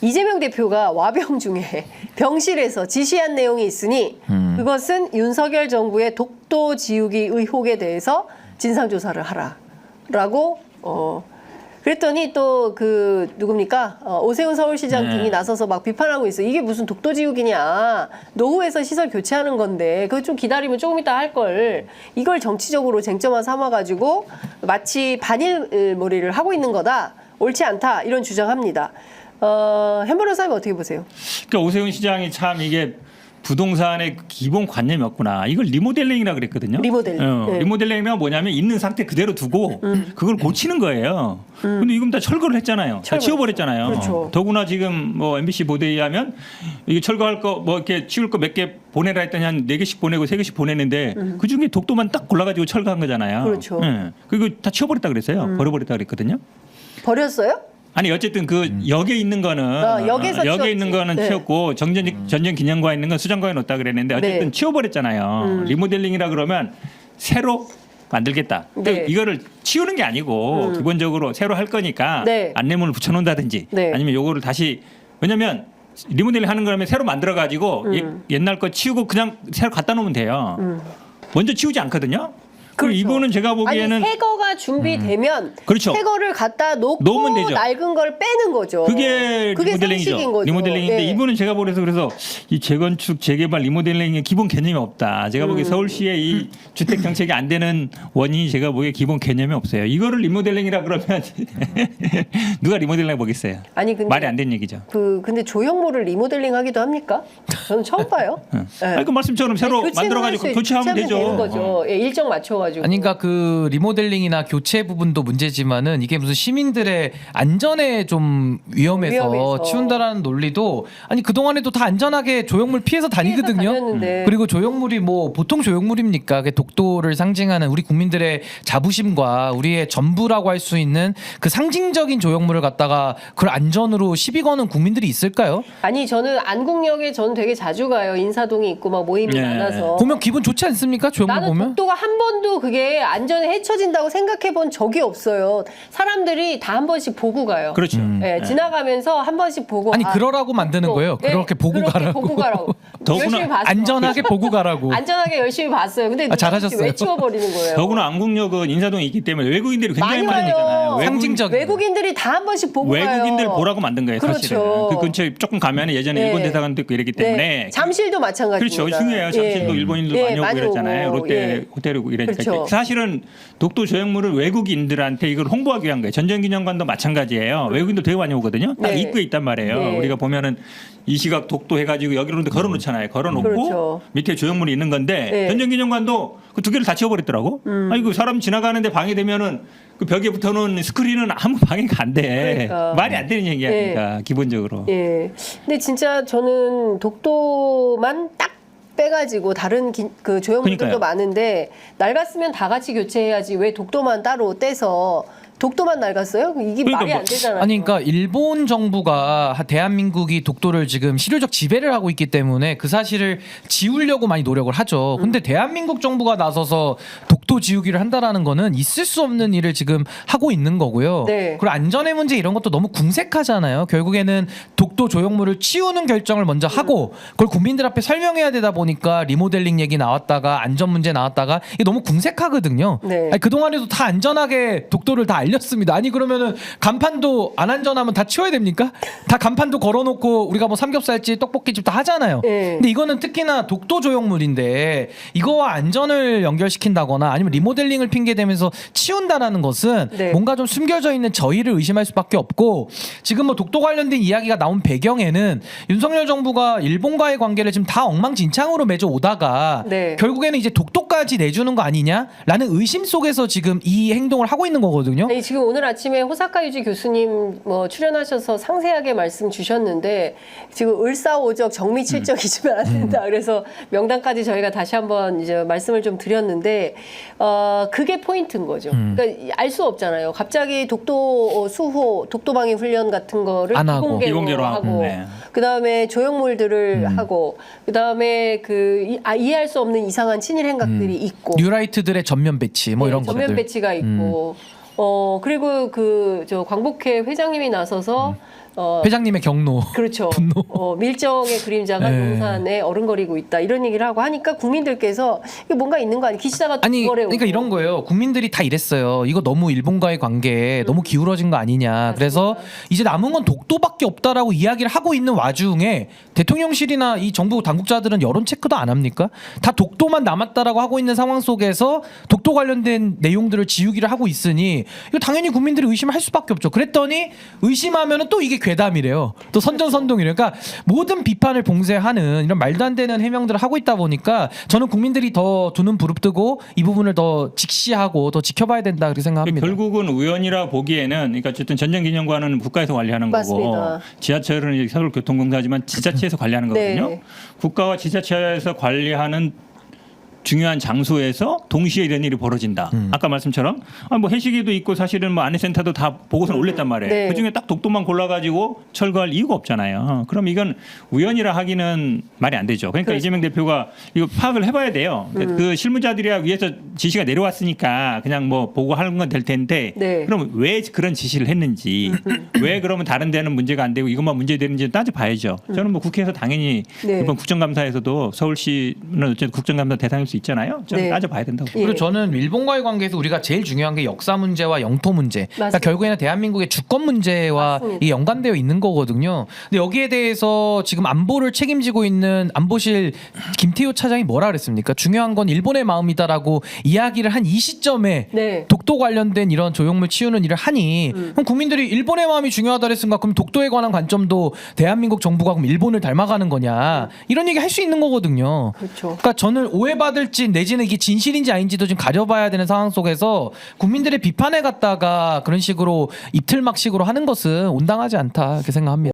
이재명 대표가 와병 중에 병실에서 지시한 내용이 있으니 그것은 윤석열 정부의 독도 지우기 의혹에 대해서 진상조사를 하라라고 그랬더니 또 그 누굽니까 오세훈 서울시장 등이 나서서 막 비판하고 있어. 이게 무슨 독도 지우기냐. 노후에서 시설 교체하는 건데 그거 좀 기다리면 조금 이따 할 걸. 이걸 정치적으로 쟁점화 삼아가지고 마치 반일머리를 하고 있는 거다. 옳지 않다. 이런 주장합니다. 현 변호사님 어떻게 보세요? 그러니까 오세훈 시장이 참 이게 부동산의 기본 관념이 없구나. 이걸 리모델링이라 그랬거든요. 리모델링. 네. 리모델링이면 뭐냐면 있는 상태 그대로 두고 그걸 고치는 거예요. 근데 이건 다 철거를 했잖아요. 다 치워버렸잖아요. 그렇죠. 더구나 지금 뭐 MBC 보도에 의하면 이게 철거할 거 뭐 이렇게 치울 거 몇 개 보내라 했더니 한 4개씩 보내고 3개씩 보냈는데 그 중에 독도만 딱 골라가지고 철거한 거잖아요. 그렇죠. 예. 그리고 다 치워버렸다 그랬어요. 버려버렸다 그랬거든요. 버렸어요? 아니 어쨌든 그 역에 있는 거는 역에서 역에 있는 거는 네. 치웠고 전전 기념관에 있는 건 수장고에 놓았다 그랬는데 어쨌든 네. 치워버렸잖아요. 리모델링이라 그러면 새로 만들겠다. 네. 그러니까 이거를 치우는 게 아니고 기본적으로 새로 할 거니까 네. 안내문을 붙여놓는다든지 네. 아니면 요거를 다시 왜냐면 리모델링 하는 거라면 새로 만들어 가지고 옛날 거 치우고 그냥 새로 갖다 놓으면 돼요. 먼저 치우지 않거든요. 그리고 그렇죠. 이분은 제가 보기에는 아니 새거가 준비되면 그렇죠. 새거를 갖다 놓고 놓으면 되죠. 낡은 걸 빼는 거죠. 그게 리모델링이죠. 상식인 거죠. 리모델링인데 네. 이분은 제가 그래서 이 재건축, 재개발, 리모델링의 기본 개념이 없다. 제가 보기에 서울시의 이 주택 정책이 안 되는 원인이 제가 보기에 기본 개념이 없어요. 이거를 리모델링이라 그러면 누가 리모델링 보겠어요. 아니 근데 말이 안 되는 얘기죠. 근데 조형물을 리모델링하기도 합니까? 저는 처음 봐요. 네. 아니 그 말씀처럼 새로 만들어가지고 교체하면 되죠. 되는 거죠. 예, 일정 맞춰가지고. 아니 그러니까 그 리모델링이나 교체 부분도 문제지만은 이게 무슨 시민들의 안전에 좀 위험해서 치운다라는 논리도 아니 그동안에도 다 안전하게 조형물 피해서 다니거든요. 다녔는데. 그리고 조형물이 뭐 보통 조형물입니까? 그 독도를 상징하는 우리 국민들의 자부심과 우리의 전부라고 할 수 있는 그 상징적인 조형물을 갖다가 그걸 안전으로 시비 거는 국민들이 있을까요? 아니 저는 안국역에 저는 되게 자주 가요. 인사동이 있고 막 모임이 네. 많아서. 보면 기분 좋지 않습니까? 조형물 나는 보면? 독도가 한 번도 그게 안전에 해쳐진다고 생각해 본 적이 없어요. 사람들이 다 한 번씩 보고 가요. 그렇죠. 예, 지나가면서 한 번씩 보고. 아니 그러라고 만드는 거예요. 예, 그렇게 보고 그렇게 가라고. 보고 가라고. 더구나 열심히 봤어. 안전하게 보고 가라고. 안전하게 열심히 봤어요. 근데 누가 잘하셨어요. 왜 치워버리는 거예요? 더구나 안국역은 인사동에 있기 때문에 외국인들이 굉장히 많이 많이 와요. 오잖아요. 상징적인. 외국인들이 다 한 번씩 보고 가요. 외국인들 보라고 만든 거예요, 그렇죠. 사실은. 그 근처에 조금 가면 예전에 네. 일본 대사관도 있고 이랬기 때문에. 네. 잠실도 마찬가지입니다. 그렇죠. 중요해요. 잠실도 예. 일본인들 예, 많이 오고 그랬잖아요. 오고. 롯데 예. 호텔이고 이러니까. 그렇죠. 사실은 독도 조형물을 외국인들한테 이걸 홍보하기 위한 거예요. 전전기념관도 마찬가지예요. 외국인들 되게 많이 오거든요. 딱 네. 입구에 있단 말이에요. 네. 우리가 보면은 이 시각 독도 해가지고 여기로 걸어놓잖아요. 걸어놓고 그렇죠. 밑에 조형물이 있는 건데 네. 전전기념관도 그 두 개를 다 치워버렸더라고. 아니 그 사람 지나가는데 방해되면은 그 벽에 붙어놓은 스크린은 아무 방해가 안 돼. 그러니까. 말이 안 되는 얘기야, 네. 그러니까 기본적으로. 예. 근데 진짜 저는 독도만 딱 빼가지고 다른 그 조형물들도 그러니까요. 많은데 낡았으면 다 같이 교체해야지 왜 독도만 따로 떼서 독도만 낡았어요? 이게 그러니까 말이 뭐- 안 되잖아요. 아니 그러니까 일본 정부가 대한민국이 독도를 지금 실효적 지배를 하고 있기 때문에 그 사실을 지우려고 많이 노력을 하죠. 근데 대한민국 정부가 나서서 독도 지우기를 한다라는 거는 있을 수 없는 일을 지금 하고 있는 거고요. 네. 그리고 안전의 문제 이런 것도 너무 궁색하잖아요. 결국에는 독도 조형물을 치우는 결정을 먼저 하고 그걸 국민들 앞에 설명해야 되다 보니까 리모델링 얘기 나왔다가 안전 문제 나왔다가 이게 너무 궁색하거든요. 네. 아니, 그동안에도 다 안전하게 독도를 다 알렸습니다. 아니 그러면은 간판도 안 안전하면 다 치워야 됩니까? 다 간판도 걸어놓고 우리가 뭐 삼겹살집 떡볶이집 다 하잖아요. 네. 근데 이거는 특히나 독도 조형물인데 이거와 안전을 연결시킨다거나 아니면 리모델링을 핑계대면서 치운다라는 것은 네. 뭔가 좀 숨겨져 있는 저희를 의심할 수밖에 없고 지금 뭐 독도 관련된 이야기가 나온 배경에는 윤석열 정부가 일본과의 관계를 지금 다 엉망진창으로 맺어 오다가 네. 결국에는 이제 독도까지 내주는 거 아니냐라는 의심 속에서 지금 이 행동을 하고 있는 거거든요. 네, 지금 오늘 아침에 호사카 유지 교수님 뭐 출연하셔서 상세하게 말씀 주셨는데 지금 을사오적 정미칠적 잊으면 안 된다. 그래서 명단까지 저희가 다시 한번 이제 말씀을 좀 드렸는데 그게 포인트인 거죠. 그러니까 알 수 없잖아요. 갑자기 독도 수호, 독도방위 훈련 같은 거를 안 하고. 비공개로 하고. 네. 그다음에 조형물들을 하고 그다음에 이해할 수 없는 이상한 친일 행각들이 있고 뉴라이트들의 전면 배치 뭐 네, 이런 전면 것들. 배치가 있고 그리고 저 광복회 회장님이 나서서 회장님의 경로. 그렇죠. 분노. 밀정의 그림자가 네. 용산에 어른거리고 있다 이런 얘기를 하고 하니까 국민들께서 이게 뭔가 있는 거 아니? 기시다가 아니 거래 그러니까 이런 거예요. 국민들이 다 이랬어요. 이거 너무 일본과의 관계에 너무 기울어진 거 아니냐. 그래서 이제 남은 건 독도밖에 없다라고 이야기를 하고 있는 와중에 대통령실이나 이 정부 당국자들은 여론 체크도 안 합니까? 다 독도만 남았다라고 하고 있는 상황 속에서 독도 관련된 내용들을 지우기를 하고 있으니 이거 당연히 국민들이 의심할 수밖에 없죠. 그랬더니 의심하면은 또 이게 괴담이래요. 또 선전선동이래요. 그러니까 모든 비판을 봉쇄하는 이런 말도 안 되는 해명들을 하고 있다 보니까 저는 국민들이 더 두 눈 부릅뜨고 이 부분을 더 직시하고 더 지켜봐야 된다 그렇게 생각합니다. 결국은 우연이라 보기에는 그러니까 어쨌든 전쟁기념관은 국가에서 관리하는 거고 맞습니다. 지하철은 이제 서울교통공사지만 지자체에서 관리하는 거거든요. 네. 국가와 지자체에서 관리하는 중요한 장소에서 동시에 이런 일이 벌어진다. 아까 말씀처럼 뭐 해시계도 있고 사실은 뭐 안내센터도 다 보고서를 올렸단 말이에요. 네. 그중에 딱 독도만 골라가지고 철거할 이유가 없잖아요. 그럼 이건 우연이라 하기는 말이 안 되죠. 그러니까 그렇죠. 이재명 대표가 이거 파악을 해봐야 돼요. 그 실무자들이야 위에서 지시가 내려왔으니까 그냥 뭐 보고하는 건 될 텐데 네. 그럼 왜 그런 지시를 했는지 왜 그러면 다른 데는 문제가 안 되고 이것만 문제되는지 따져봐야죠. 저는 뭐 국회에서 당연히 네. 이번 국정감사에서도 서울시는 어쨌든 국정감사 대상일 수 있잖아요. 저는 네. 따져봐야 된다고. 예. 그리고 저는 일본과의 관계에서 우리가 제일 중요한 게 역사 문제와 영토 문제. 그러니까 맞습니다. 결국에는 대한민국의 주권 문제와 맞습니다. 이 연관되어 있는 거거든요. 근데 여기에 대해서 지금 안보를 책임지고 있는 안보실 김태효 차장이 뭐라 그랬습니까? 중요한 건 일본의 마음이다라고 이야기를 한 이 시점에 네. 독도 관련된 이런 조형물 치우는 일을 하니 그럼 국민들이 일본의 마음이 중요하다 그랬으니까 그럼 독도에 관한 관점도 대한민국 정부가 그럼 일본을 닮아가는 거냐 이런 얘기 할 수 있는 거거든요. 그렇죠. 그러니까 저는 오해받을지 내지는 이게 진실인지 아닌지도 좀 가려봐야 되는 상황 속에서 국민들의 비판에 갖다가 그런 식으로 입틀막식으로 하는 것은 온당하지 않다 이렇게 생각합니다.